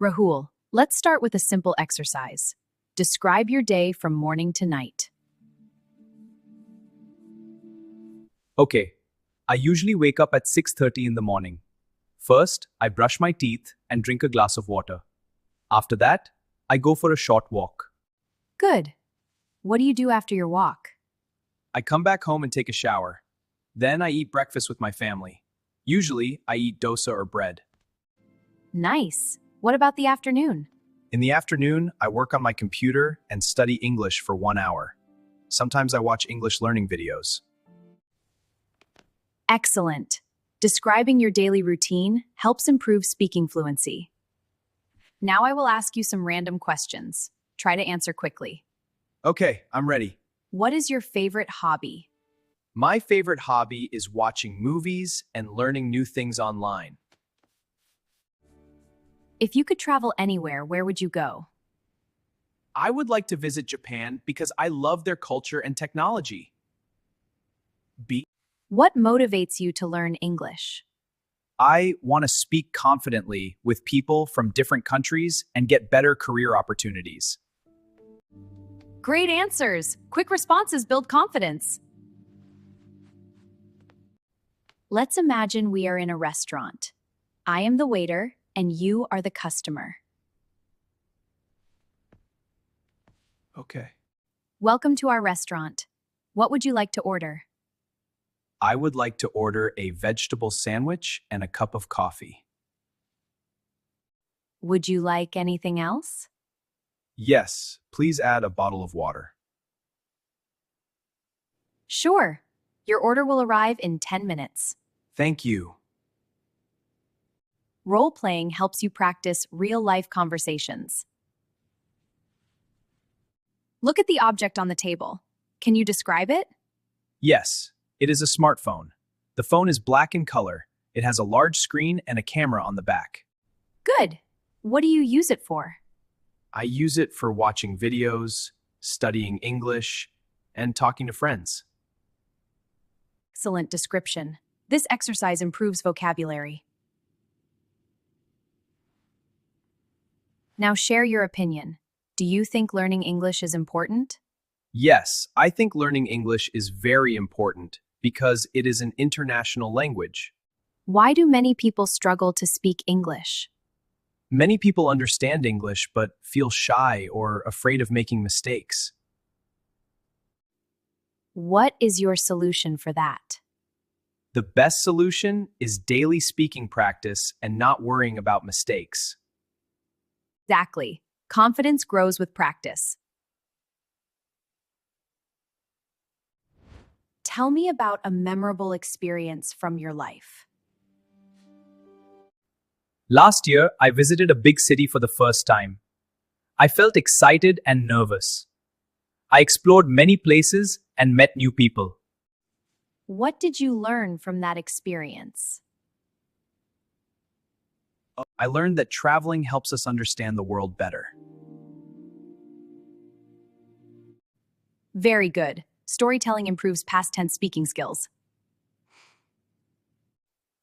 Rahul, let's start with a simple exercise. Describe your day from morning to night. Okay, I usually wake up at 6:30 in the morning. First, I brush my teeth and drink a glass of water. After that, I go for a short walk. Good. What do you do after your walk? I come back home and take a shower. Then I eat breakfast with my family. Usually, I eat dosa or bread. Nice. What about the afternoon? In the afternoon, I work on my computer and study English for 1 hour. Sometimes I watch English learning videos. Excellent. Describing your daily routine helps improve speaking fluency. Now I will ask you some random questions. Try to answer quickly. Okay, I'm ready. What is your favorite hobby? My favorite hobby is watching movies and learning new things online. If you could travel anywhere, where would you go? I would like to visit Japan because I love their culture and technology. B. What motivates you to learn English? I want to speak confidently with people from different countries and get better career opportunities. Great answers! Quick responses build confidence. Let's imagine we are in a restaurant. I am the waiter, and you are the customer. Okay. Welcome to our restaurant. What would you like to order? I would like to order a vegetable sandwich and a cup of coffee. Would you like anything else? Yes, please add a bottle of water. Sure. Your order will arrive in 10 minutes. Thank you. Role-playing helps you practice real-life conversations. Look at the object on the table. Can you describe it? Yes, it is a smartphone. The phone is black in color. It has a large screen and a camera on the back. Good. What do you use it for? I use it for watching videos, studying English, and talking to friends. Excellent description. This exercise improves vocabulary. Now share your opinion. Do you think learning English is important? Yes, I think learning English is very important because it is an international language. Why do many people struggle to speak English? Many people understand English but feel shy or afraid of making mistakes. What is your solution for that? The best solution is daily speaking practice and not worrying about mistakes. Exactly. Confidence grows with practice. Tell me about a memorable experience from your life. Last year, I visited a big city for the first time. I felt excited and nervous. I explored many places and met new people. What did you learn from that experience? I learned that traveling helps us understand the world better. Very good. Storytelling improves past tense speaking skills.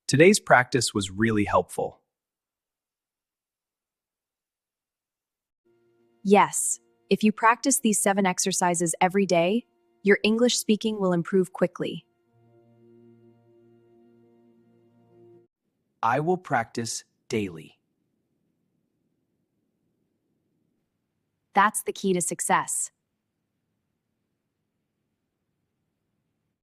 Today's practice was really helpful. Yes, if you practice these 7 exercises every day, your English speaking will improve quickly. I will practice daily. That's the key to success.